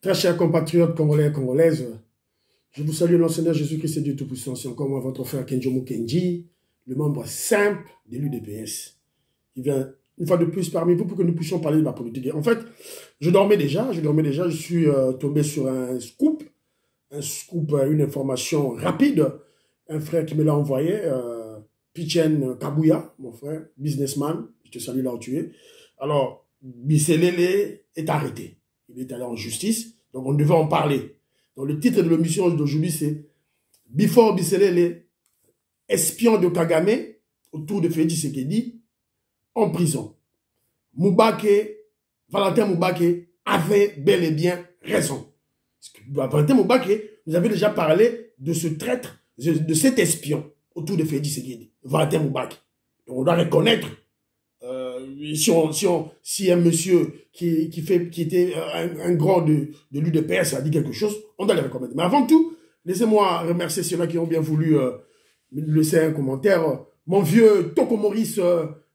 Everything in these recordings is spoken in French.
Très chers compatriotes congolais et congolaises, je vous salue dans le Seigneur Jésus-Christ et Dieu Tout-Puissant. C'est encore moi, votre frère Kenjomo Kenji, le membre simple de l'UDPS, qui vient une fois de plus parmi vous pour que nous puissions parler de la politique. En fait, je dormais déjà, je suis tombé sur un scoop, une information rapide. Un frère qui me l'a envoyé, Pichen Kabouya, mon frère, businessman, je te salue là où tu es. Alors, Bisselele est arrêté. Il est allé en justice, donc on devait en parler. Donc le titre de l'émission d'aujourd'hui, c'est « Before Bisselele, espion de Kagame, autour de Félix Tshisekedi, en prison. Valentin Moubake avait bel et bien raison. Valentin Moubake nous avait déjà parlé de ce traître, de cet espion autour de Félix Tshisekedi, Valentin Moubake. Donc on doit reconnaître, si un monsieur qui était un grand de l'UDPS a dit quelque chose, on doit le reconnaître. Mais avant tout, laissez-moi remercier ceux-là qui ont bien voulu laisser un commentaire. Mon vieux Toko Maurice,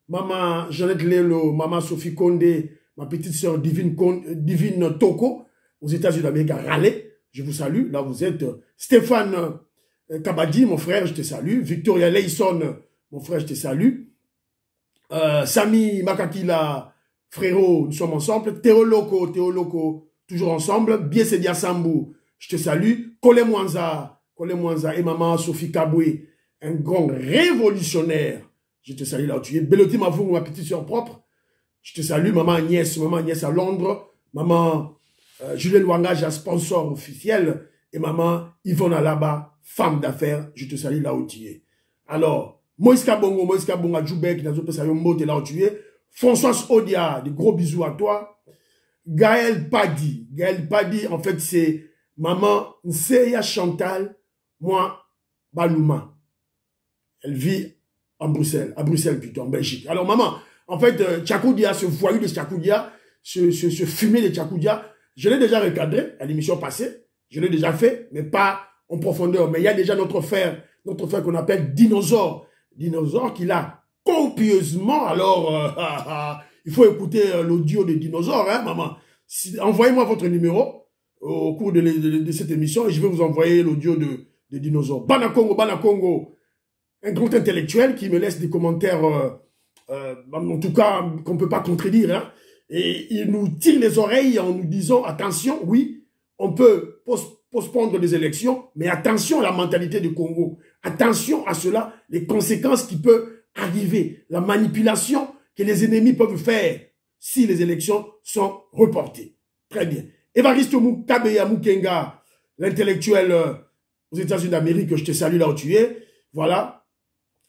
maman Jeannette Lelo, maman Sophie Condé, ma petite sœur Divine Toko, aux États-Unis d'Amérique, à Raleigh, je vous salue. Là, vous êtes Stéphane Kabadi, mon frère, je te salue. Victoria Leison, mon frère, je te salue. Sami Makakila, frérot, nous sommes ensemble. Théo Loco, toujours ensemble. Biesedia Sambou, je te salue. Kole Mwanza et maman Sophie Kaboué, un grand révolutionnaire. Je te salue là où tu es. Beloti Mavou, ma petite soeur propre. Je te salue. Maman Agnès à Londres. Maman Juliette Wangage, sponsor officiel. Et maman Yvonne Alaba, femme d'affaires. Je te salue là où tu es. Alors, Moïse Kabongo, Djoubek, là où tu es. François Odia, des gros bisous à toi. Gaël Padi, en fait, c'est maman Nseya Chantal, moi, Balouma. Elle vit à Bruxelles plutôt, en Belgique. Alors, maman, en fait, Tchakoudia, ce voyou de Tchakoudia, ce fumier de Tchakoudia, je l'ai déjà recadré à l'émission passée. Je l'ai déjà fait, mais pas en profondeur. Mais il y a déjà notre frère qu'on appelle Dinosaure qui l'a copieusement. Alors, il faut écouter l'audio de Dinosaure, hein, maman. Envoyez-moi votre numéro au cours de cette émission et je vais vous envoyer l'audio de Dinosaure. Banakongo, un grand intellectuel qui me laisse des commentaires, en tout cas, qu'on ne peut pas contredire. Hein, et il nous tire les oreilles en nous disant, attention, oui, on peut postpondre les élections, mais attention à la mentalité du Congo. Attention à cela, les conséquences qui peuvent arriver, la manipulation que les ennemis peuvent faire si les élections sont reportées. Très bien. Évariste Kabeya Mukenga, l'intellectuel aux États-Unis d'Amérique, je te salue là où tu es. Voilà.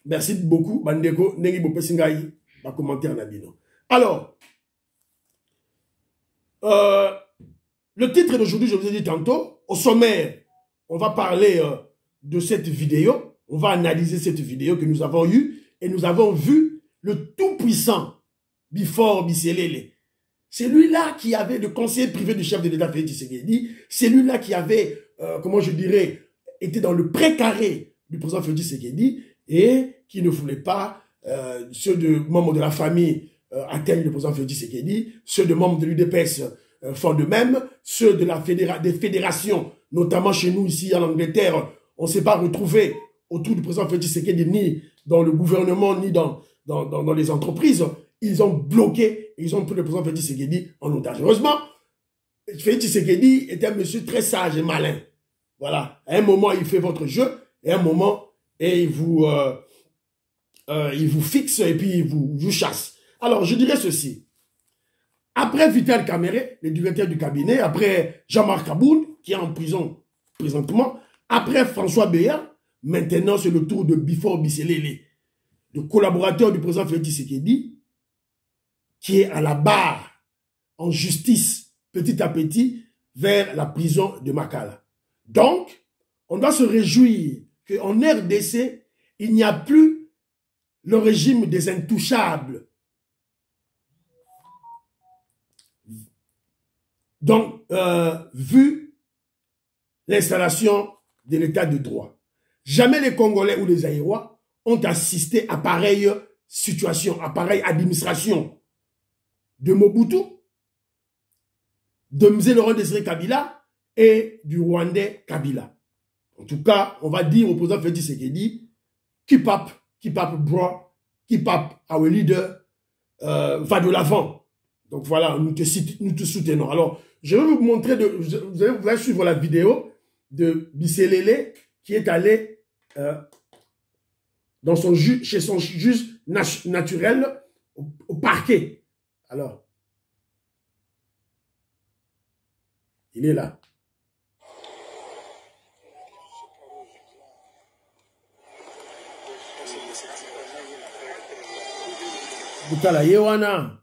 Merci beaucoup. Bandeko, Nengi Bopesingaï, ma commentaire Nabino. Alors, le titre d'aujourd'hui, je vous ai dit tantôt, au sommaire, on va parler de cette vidéo, on va analyser cette vidéo que nous avons eue et nous avons vu le tout-puissant Before Bisselele. C'est lui-là qui avait le conseiller privé du chef de l'État, Félix Tshisekedi, c'est lui-là qui avait, comment je dirais, été dans le précaré du président Félix Tshisekedi et qui ne voulait pas ceux de membres de la famille atteignent le président Félix Tshisekedi, ceux de membres de l'UDPS font de même, ceux de des fédérations, notamment chez nous ici en Angleterre, on ne s'est pas retrouvé autour du président Félix Tshisekedi, ni dans le gouvernement, ni dans les entreprises. Ils ont bloqué, ils ont pris le président Félix Tshisekedi en otage. Heureusement, Félix Tshisekedi est un monsieur très sage et malin. Voilà. À un moment, il fait votre jeu, et à un moment, il vous fixe et puis il vous chasse. Alors, je dirais ceci. Après Vital Kamere, le directeur du cabinet, après Jean-Marc Aboud, qui est en prison présentement, après François Béat, maintenant c'est le tour de Before Bisselele, le collaborateur du président Félix Tshisekedi, qui est à la barre, en justice, petit à petit, vers la prison de Makala. Donc, on doit se réjouir qu'en RDC, il n'y a plus le régime des intouchables. Donc, vu l'installation de l'état de droit, jamais les Congolais ou les Aïrois ont assisté à pareille situation, à pareille administration de Mobutu, de M. Laurent Désiré Kabila et du Rwandais Kabila. En tout cas, on va dire au président Félix Tshisekedi, keep up, bro, keep up, our leader, va de l'avant. Donc voilà, nous te soutenons. Alors, je vais vous montrer, vous allez suivre la vidéo de Bisselele qui est allé chez son juge naturel au parquet. Alors, il est là. Butala Yewana.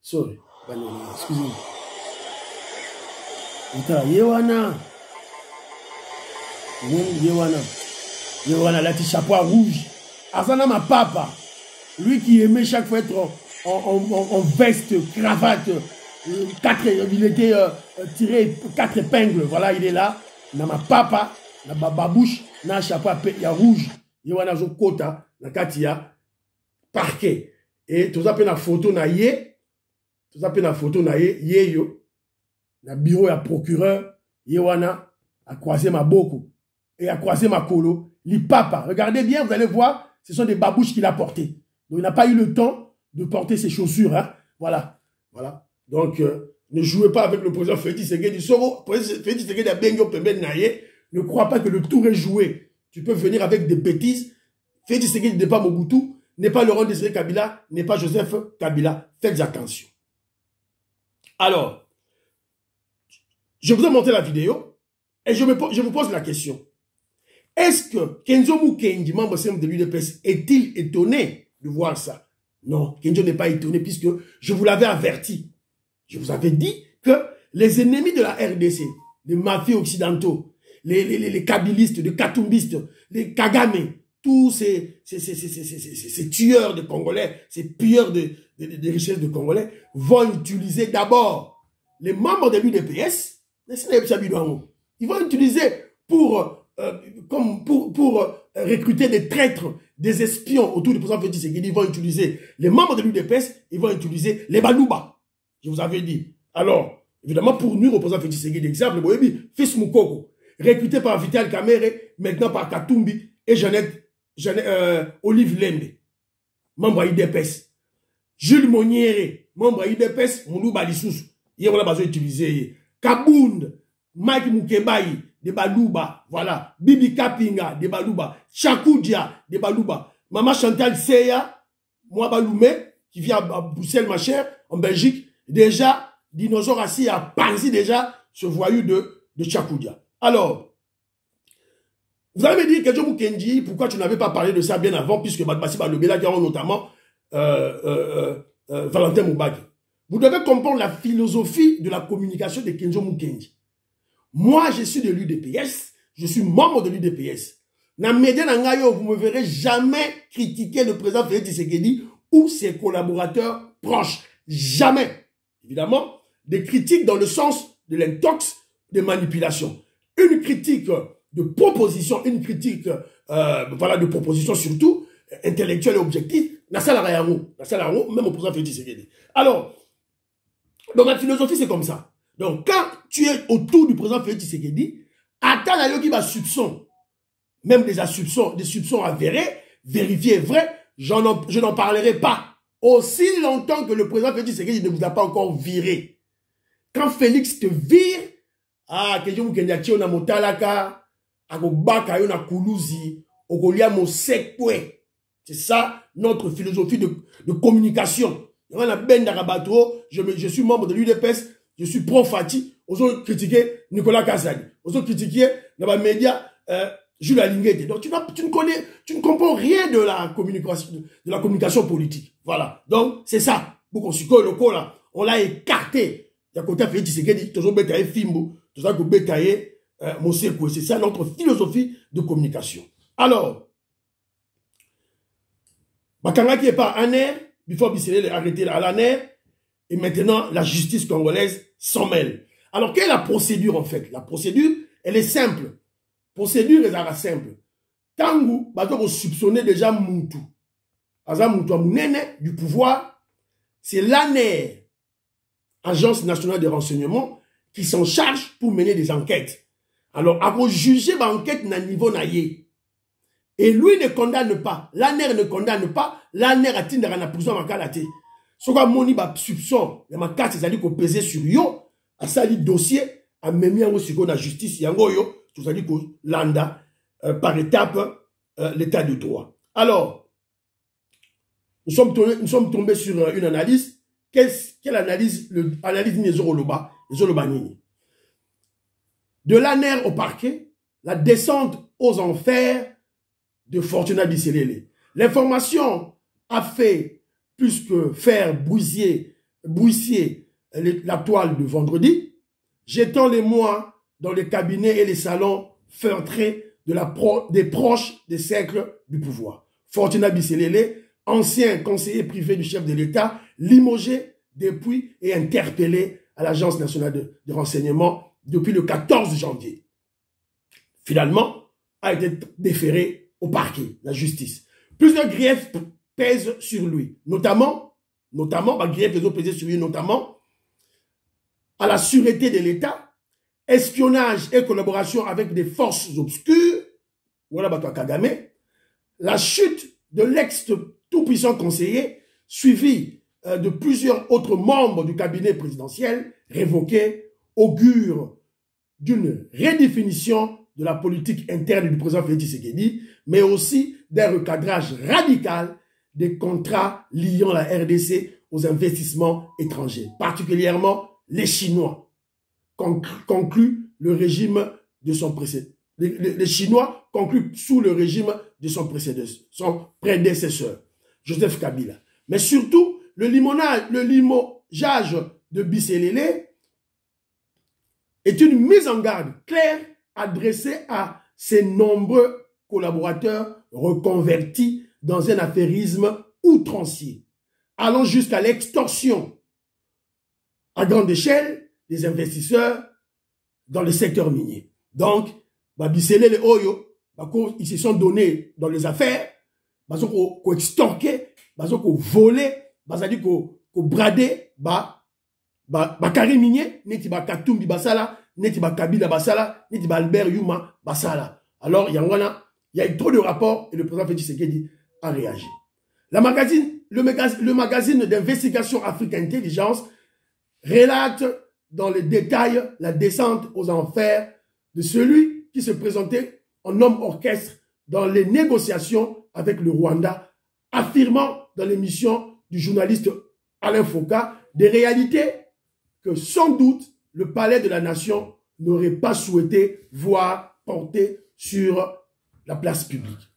Sorry, excusez-moi. Butala Yewana. Yewana, la chapeau rouge. Asana ma papa. Lui qui aimait chaque fois être en veste, cravate. Il était tiré 4 épingles. Voilà, il est là. Na ma papa, na babouche, na chapeau ya rouge. Yewana zo kota, na katia. Parquet. Et tout ça fait la photo na ye. Tout ça fait la photo na ye. Ye yo. Na bureau ya procureur. Yewana a croisé ma boko. Et a croisé ma colo. Li papa. Regardez bien, vous allez voir. Ce sont des babouches qu'il a portées. Donc il n'a pas eu le temps de porter ses chaussures. Hein. Voilà. Voilà. Donc ne jouez pas avec le président Félix Tshisekedi. Félix Tshisekedi a bengo pembe na ye. Ne crois pas que le tour est joué. Tu peux venir avec des bêtises. Félix Tshisekedi n'est pas Mobutu. N'est pas Laurent Désiré Kabila, n'est pas Joseph Kabila. Faites attention. Alors, je vous ai montré la vidéo et je vous pose la question. Est-ce que Kenzo Mukendi, membre de l'UDPS, est-il étonné de voir ça? Non, Kenzo n'est pas étonné puisque je vous l'avais averti. Je vous avais dit que les ennemis de la RDC, les mafieux occidentaux, les kabilistes, les katumbistes, les Kagame, tous ces tueurs de Congolais, ces pilleurs de richesses de Congolais vont utiliser d'abord les membres de l'UDPS. Ils vont utiliser pour recruter des traîtres, des espions autour du président Félix Tshisekedi. Ils vont utiliser les membres de l'UDPS, ils vont utiliser les Balouba. Je vous avais dit. Alors, évidemment, pour nous, au président Félix Tshisekedi, exemple, Fils Moukoko, recruté par Vital Kamerhe, maintenant par Katumbi et Olive Lembe, membre à IDPS. Jules Moniere, membre à IDPS, Moulouba Lissous. Il y a besoin d'utiliser. Kabound, Mike Mukebayi, de Balouba. Voilà. Bibi Kapinga, de Balouba. Chakoudia, de Balouba. Maman Chantal Seya, moi Baloumé, qui vient à Bruxelles, ma chère, en Belgique. Déjà, Dinosaure assis a panzi déjà ce voyou de Chakoudia. Alors, vous allez me dire, Kenzo Mukendi, pourquoi tu n'avais pas parlé de ça bien avant, puisque Badbassi Balobela, qui a notamment Valentin Moubagi. Vous devez comprendre la philosophie de la communication de Kenzo Mukendi. Moi, je suis de l'UDPS, je suis membre de l'UDPS. Dans les médias, vous ne me verrez jamais critiquer le président Félix Tshisekedi ou ses collaborateurs proches. Jamais. Évidemment, des critiques dans le sens de l'intox, de manipulation. Une critique de proposition, une critique voilà, de proposition surtout, intellectuelle et objective, même au président Félix Tshisekedi. Alors, donc la philosophie c'est comme ça. Donc quand tu es autour du président Félix Tshisekedi, attends la qui va soupçon, même des soupçons avérés, vérifiés, vrais, je n'en parlerai pas. Aussi longtemps que le président Félix Tshisekedi ne vous a pas encore viré. Quand Félix te vire, que je vous dis, on a motalaka, c'est ça notre philosophie de communication. Je suis membre de l'UDPS, je suis pro-Fati, on a critiqué Nicolas Kazali, on a critiqué dans les médias Jules Alinguete. Donc tu ne comprends rien de la communication politique. Voilà. Donc c'est ça. On l'a écarté. Il y a côté Félix Tshisekedi, toujours bétaillé Fimbo, tout ça que bétaillé c'est ça notre philosophie de communication. Alors, Bakanga qui est par ANER, before Bisselele arrêté à l'ANER, et maintenant la justice congolaise s'en mêle. Alors, quelle est la procédure en fait? La procédure, elle est simple. Procédure est simple. Tangu, vous soupçonnez déjà Moutou. Aza Moutou Mounene du pouvoir, c'est l'ANER agence nationale de renseignement qui s'en charge pour mener des enquêtes. Alors, à juger l'enquête na niveau naïe. Et lui ne condamne pas. L'ANER ne condamne pas. L'ANER a tindra na prison à Kalate. Ce qu'on moni ba soupçon, il y a ma carte, c'est-à-dire qu'on pesait sur yo, à sali dossier, à même yango sur la justice, yango yo, c'est-à-dire qu'on landa par étape l'état de droit. Alors, nous sommes tombés sur une analyse. Quelle analyse? L'analyse Nezoroloba, Nini. De l'ANER au parquet, la descente aux enfers de Fortuna Bisselele. L'information a fait plus que faire bruisser la toile de vendredi, jetant les mois dans les cabinets et les salons feutrés des proches des cercles du pouvoir. Fortuna Bisselele, ancien conseiller privé du chef de l'État, limogé depuis et interpellé à l'Agence nationale de renseignement depuis le 14 janvier. Finalement, a été déféré au parquet, la justice. Plusieurs griefs pèsent sur lui, notamment à la sûreté de l'État, espionnage et collaboration avec des forces obscures, voilà Bato Kagame, la chute de l'ex-tout-puissant conseiller, suivi de plusieurs autres membres du cabinet présidentiel révoqués, augure d'une redéfinition de la politique interne du président Félix Tshisekedi, mais aussi d'un recadrage radical des contrats liant la RDC aux investissements étrangers, particulièrement les Chinois, conclut le régime de son précédent. Les Chinois concluent sous le régime de son prédécesseur, Joseph Kabila. Mais surtout, le limogeage de Bisselele est une mise en garde claire adressée à ses nombreux collaborateurs reconvertis dans un affairisme outrancier, allant jusqu'à l'extorsion à grande échelle des investisseurs dans le secteur minier. Donc, Bisselele Oyo, ils se sont donnés dans les affaires, ils ont extorqué, ils ont volé, ils ont bradé, Bakari minier, neti ba Katumbi basala, neti ba Kabila basala, neti ba Albert Yuma basala. Alors, il y a eu trop de rapports et le président Félix Tshisekedi a réagi. Le magazine d'investigation Afrique Intelligence relate dans les détails la descente aux enfers de celui qui se présentait en homme orchestre dans les négociations avec le Rwanda, affirmant dans l'émission du journaliste Alain Foka des réalités que sans doute le palais de la nation n'aurait pas souhaité voir porter sur la place publique.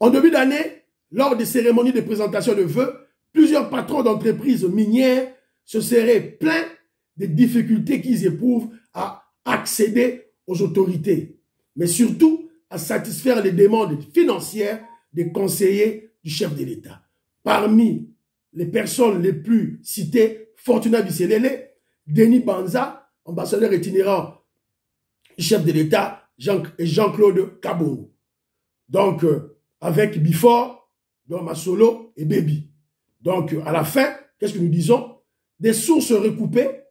En début d'année, lors des cérémonies de présentation de vœux, plusieurs patrons d'entreprises minières se seraient plaints des difficultés qu'ils éprouvent à accéder aux autorités, mais surtout à satisfaire les demandes financières des conseillers du chef de l'État. Parmi les personnes les plus citées, Fortuna Bisselele, Denis Banza, ambassadeur itinérant du chef de l'État, Jean-Claude Kabongo. Donc, avec Bifor, Masolo et Baby. Donc, à la fin, qu'est-ce que nous disons? Des sources recoupées,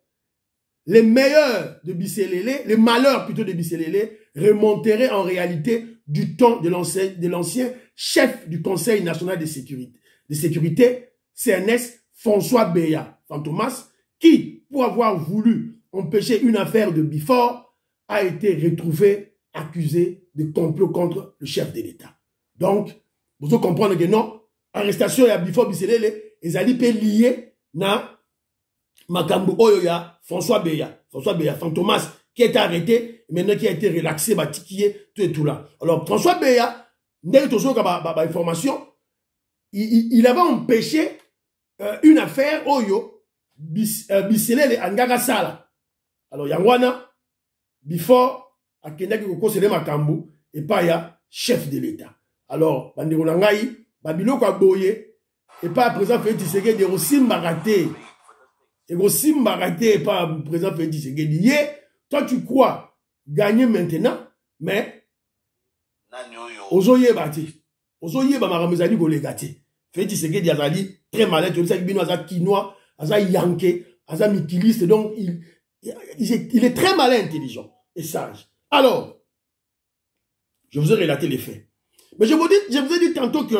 les meilleurs de Bisselele, les malheurs plutôt de Bisselele, remonteraient en réalité du temps de l'ancien chef du Conseil national de sécurité, CNS, François Beya Fantomas, qui, pour avoir voulu empêcher une affaire de Bifor, a été retrouvé accusé de complot contre le chef de l'État. Donc, vous devez comprendre que non, arrestation ya Bifor Bisselele, ils allaient liés na Makambo Oyoya, François Beya Fantomas, qui a été arrêté, maintenant qui a été relaxé, batikié, tout et tout là. Alors, François Beya, information, il avait empêché une affaire Oyo, Bisselele Angara Sala. Alors, Yangwana, Bifor, Akendaki Kokosele Makambo, et pas ya chef de l'État. Alors, Bandeko Nangai, Babilo Kwaboye, et pas présent Félix Tshisekedi, aussi Maraté. Et aussi Maraté, et pas présent Félix Tshisekedi. Toi, tu crois gagner maintenant, mais Ozoye Bati. Ozoye Bamaramezali Golegati. Félix Tshisekedi Azali, très malin, tu sais que Bino Aza Kinois, Aza Yanké, azamikiliste, donc il est très malin, intelligent et sage. Alors, je vous ai relaté les faits. Mais je vous ai dit tantôt que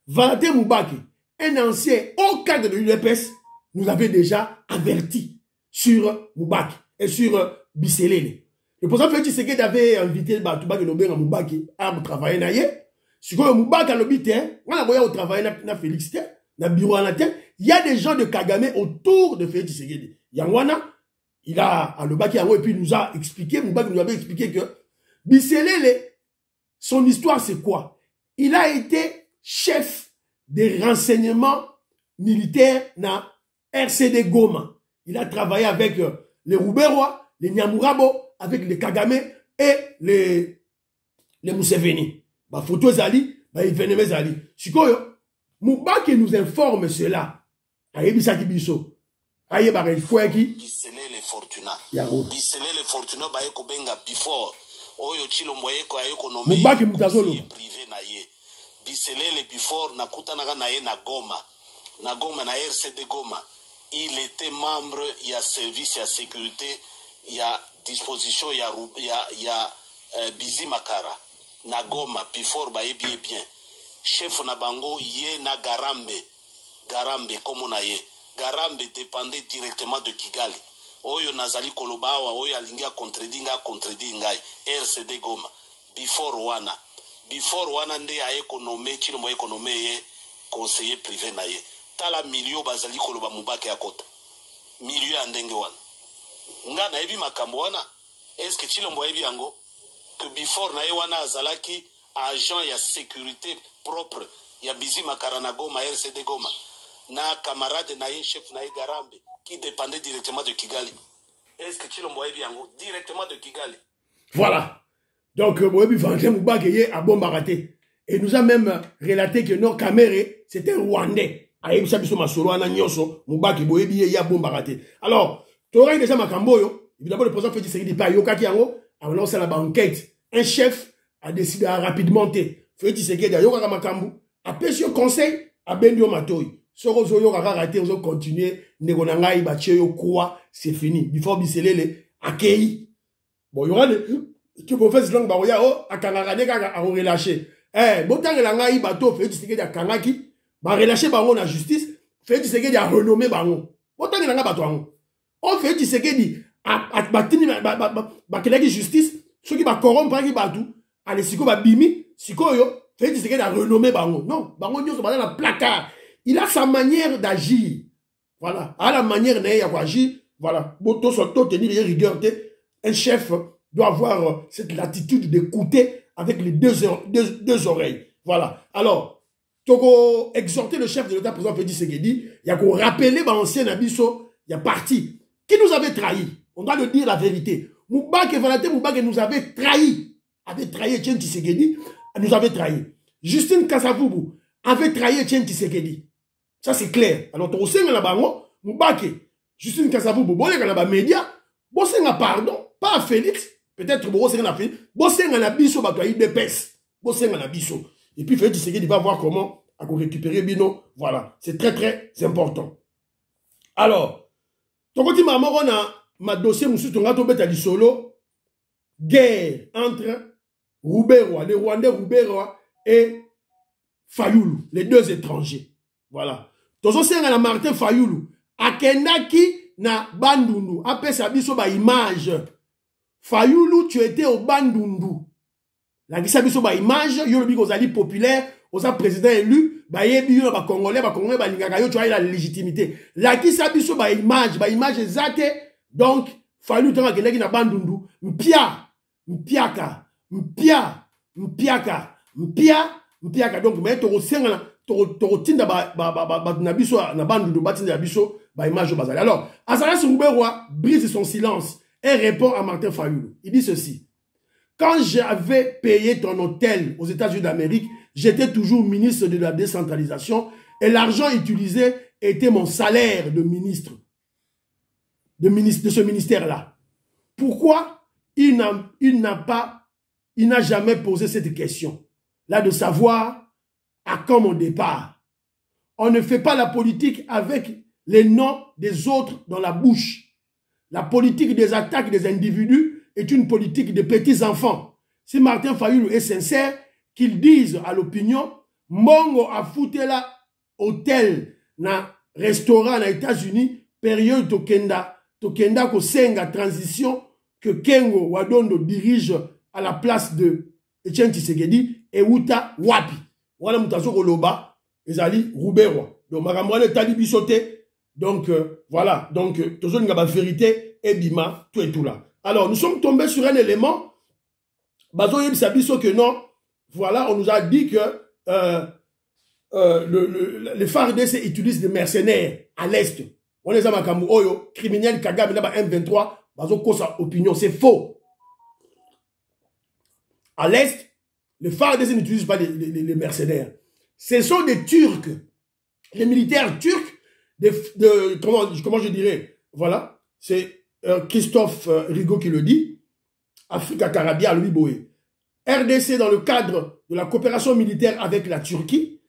Valentin Moubaki, un ancien haut cadre de l'UDPS, nous avait déjà averti sur Moubaki et sur Bisselele. Le président Félix Tshisekedi avait invité Batouba Gelobé à Moubaki à travailler naïe. Si vous Moubaki a l'obité, on a voyé au travail na Félix na bureau à la tête. Il y a des gens de Kagame autour de Félix Tshisekedi. Yangwana, il a à l'obaki et puis il nous a expliqué, Moubaki nous avait expliqué que Bisselele, son histoire c'est quoi? Il a été chef des renseignements militaires na RCD Goma. Il a travaillé avec les Rouberois, les Nyamurabo, avec les Kagame et les Museveni. Bah, photo Zali, bah, il venait Zali. Sikoyo, Moubaki nous informe cela. Ayebi Sakibiso. Aye ba refoueki. Bisele le Fortuna. Bisele le Fortuna ba yeko benga before. Oyo chilombo yeko ayeko nommé. Moubaki mutazolo. Privé na ye. Bisele le before nakuta na ye na Goma. Na Goma na RCD Goma. Il était membre, il y a service, il y a sécurité, il y a disposition, il y a Bizi Makara. Na Goma, before ba yebi bien. Chef na bango ye na Garambe. Garambe comme on a ye. Garambe dépendait directement de Kigali. Oyo nazali kolobawa, oyo alingia contredit ngai. RCD Goma. Before wana. Before wana nde a économé, chilombo économé ye, conseiller privé na ye. Tala milio bazali koloba Moubaki akota. Milio ya ndenge wana. Nga na ebi makambo wana. Est-ce que chilombo ebi yango? Que before na ye wana azalaki agent ya sécurité propre. Ya Bizi Makara na Goma, RCD Goma. Na camarade na ye chef na ye Garambe. Qui dépendait directement de Kigali. Est-ce que chilombo ebi yango? Directement de Kigali. Voilà. Donc, Moebi Valentin Moubaki est à Bombaraté. Et il nous a même relaté que nos Caméré, c'était un Rwandais. Alors, tu aurais déjà ma camboyo. Évidemment, le président Félix Tshisekedi pas Yoka Kiango. A lancé la banquette. Un chef a décidé à rapidement Félix Tshisekedi a Yoka Makambu. A pêché au conseil à Bendio Matoy. Sorozo Yoka raté, on continue. Negonangai, Bacheyo, quoi, c'est fini. Before Bisselele, accueilli. Bon, il y aura des. Tu peux faire ce langue, Baroya, oh, à Kangarade, à relâcher. Eh, Botan et Langai, bateau, Félix Tshisekedi à Kangaki. Ba relâcher bango na justice, Félix Tshisekedi a renommé bango. Autant que bato ango. On Félix Tshisekedi a batini ba kelaki justice, ceux qui ba corrompre qui batou, ale siko ba bimi, siko yo, Félix Tshisekedi a renommé bango. Non, bango nyoso ba dans la placard. Il a sa manière d'agir. Voilà, à la manière d'agir, voilà. Boto soto tenir les rigueur, un chef doit avoir cette latitude d'écouter avec les deux oreilles. Voilà. Alors, Togo exhorter le chef de l'État, président Félix Tshisekedi, il y a qu'on rappeler l'ancien Abisso, il y a parti. Qui nous avait trahi? On doit le dire la vérité. Moubaki et Valentin Moubaki nous avait trahi. Avait trahi Etienne Tshisekedi, nous avait trahi. Justine Kasavubu avait trahi Etienne Tshisekedi. Ça c'est clair. Alors, tu sais, Moubaki, Justine Kasavubu, bon, les gars, média, bon, c'est un pardon, pas à Félix, peut-être, bon, c'est un Félix, bon, c'est un Abisso, bah, il dépêche. Bon, c'est un Abisso. Et puis, Félix Tshisekedi va voir comment à récupérer Bino. Voilà. C'est très, très important. Alors, ton côté, maman, on a ma dossier, monsieur, ton gâteau bête à solo. Guerre entre Rouberois, les Rwandais Rouberois et Fayoulou, les deux étrangers. Voilà. Ton c'est un Martin Fayoulou. Akenaki na Bandundu. Après, ça biso ba image. Fayoulou, tu étais au Bandundu. La biso ba image, yo le bigo zali populaire. Aux président élu, bah yebi ba congolais ba lingaka yo tu as la légitimité. La qui sabiso ba image exacte. Donc fallu tant que na bandundu, mpiaka. Donc mais to senga to tinda ba na biso na bandundu batinda biso ba image bazali. Alors, Azala Rouberois brise son silence et répond à Martin Fayoulou. Il dit ceci: quand j'avais payé ton hôtel aux États-Unis d'Amérique, j'étais toujours ministre de la décentralisation et l'argent utilisé était mon salaire de ministre. De ce ministère-là. Pourquoi il n'a jamais posé cette question? Là, de savoir à quand mon départ. On ne fait pas la politique avec les noms des autres dans la bouche. La politique des attaques des individus est une politique de petits enfants. Si Martin Fayulu est sincère, qu'il dise à l'opinion, Mongo a foutu là hôtel, na restaurant aux États-Unis, période Tokenda ko senga transition que Kengo Wadondo dirige à la place de Etienne Tshisekedi et Uta Wapi. Voilà mutazo koloba ezali Rouberwa. Donc makamwale tali bisoté. Donc voilà, donc toujours une vérité et bima tout et tout là. Alors nous sommes tombés sur un élément bazo yeb sabiso que non, voilà, on nous a dit que les FARDC utilisent des mercenaires à l'est. On les a makamou oyo criminel Kagame là M23 bazo kosa opinion, c'est faux. À l'est, les FARDC n'utilisent pas les mercenaires. Ce sont des Turcs, les militaires turcs comment je dirais, voilà, c'est Christophe Rigaud qui le dit, Africa Carabia, Louis Boé. RDC, dans le cadre de la coopération militaire avec la Turquie,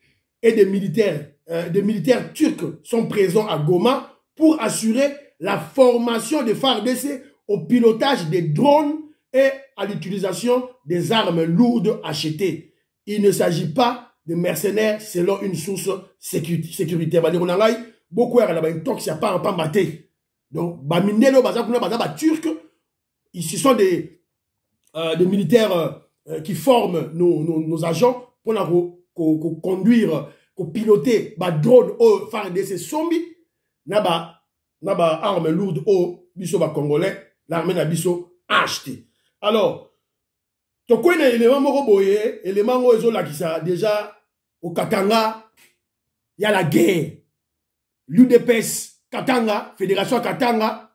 et des militaires turcs sont présents à Goma pour assurer la formation des FARDC au pilotage des drones et à l'utilisation des armes lourdes achetées. Il ne s'agit pas de mercenaires selon une source sécuritaire. Beaucoup de gens qui pas en maté. Donc, Baminelo, Turcs, ici sont des militaires qui forment nos agents pour conduire, pour piloter des drones au FARDC Sombi, naba armes lourdes au biso congolais, l'armée na biso acheté. Alors, tu connais l'élément moroboye, l'élément qui ça déjà au Katanga, il y a la guerre. L'UDPS Katanga, Fédération Katanga,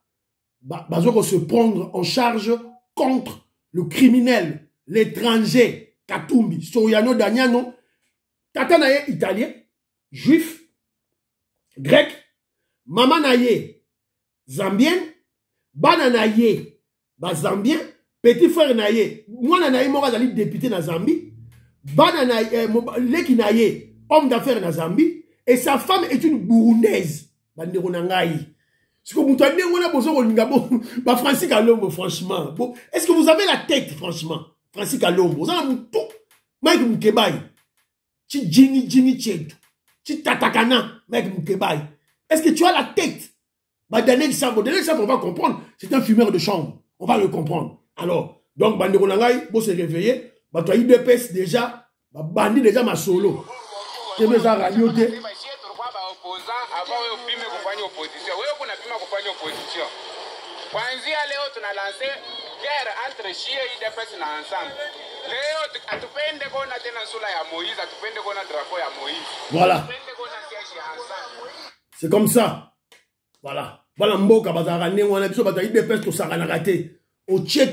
bazo se prendre en charge contre le criminel, l'étranger, Katumbi, Soriano Daniano, Tatanaye italien, juif, grec, Mamanaye, zambien, Bananaye, zambien, petit frère Naye, moi Naye Morazali député na Zambie, Bananaye, Leki Naye, homme d'affaires na Zambie, et sa femme est une burundaise. Bandero Nangaï. Ce que vous avez dit, Francis Kalombo, franchement. Bon, est-ce que vous avez la tête, franchement? Francis Kalombo. Vous avez tout. Mike Moukebaï. Ti Jini Tchetou. Ti Tatakana. Mike Moukebaï. Est-ce que tu as la tête? Daniel Sambo, on va comprendre. C'est un fumeur de chambre. On va le comprendre. Alors, donc, Bandero Nangaï, vous se réveiller. Toi, il dépêche déjà. Bandi déjà ma solo. C'est mes radiotés. Avant upime kufanya opposition. Wewe kunapima kufanya opposition. Kuanzia leo tunalanse guerre entre Shia UDPS na ensemble. Leo atupende kuona tena sura ya Moïse, atupende kuona drapeau ya Moïse. Voilà. Atupende kuona siège ensemble. C'est comme ça. Voilà. Voilà mboka bazara ndenge wana biso bata UDPS to sakana raté. Otie.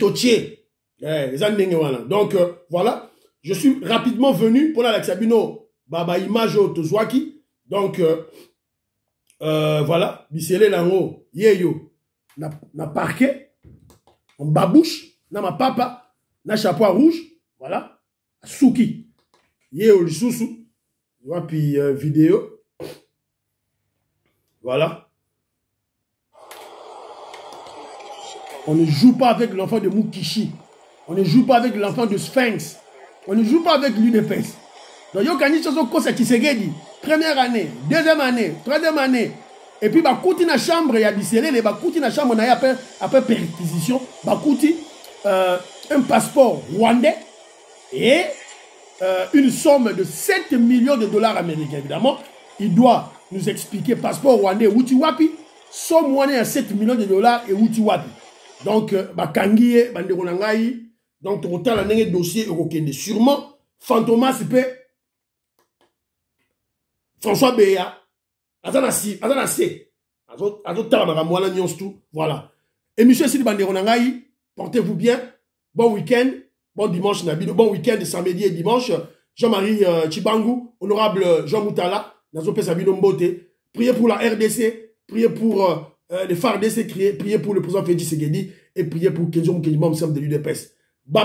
Donc voilà, je suis rapidement venu pour la Sabino baba image Tozwaki. Donc voilà, Bissele Lango, Yeyo, na parquet, en babouche, na ma papa, na chapeau rouge, voilà, Souki, Yeyo Lisusu, puis vidéo, voilà. On ne joue pas avec l'enfant de Mukishi, on ne joue pas avec l'enfant de Sphinx, on ne joue pas avec l'UDPS. Donc, yo kani choso kosa Tshisekedi, première année, deuxième année, troisième année, et puis bah kouti na chambre ya Bissele, les bah kouti na chambre na après perquisition, bah kouti un passeport rwandais et une somme de 7 millions de dollars américains. Évidemment, il doit nous expliquer passeport rwandais Wuti Wapi, somme rwandais à 7 millions de dollars et Wuti Wapi. Donc bah kangiye bandeko nangai, donc total la nenge dossier eurokende sûrement Fantomas peut François Béa, voilà. Et monsieur Sidi Bandero Nangaï, portez-vous bien. Bon week-end, bon dimanche, bon week-end de samedi et dimanche. Jean-Marie Chibangu, honorable Jean Moutala, Nazo Pesabino Mbote. Priez pour la RDC, priez pour les FARDC, priez pour le président Félix Tshisekedi et priez pour Kenzo Moukenimam, chef de l'UDPS. Bye,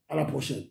à la prochaine.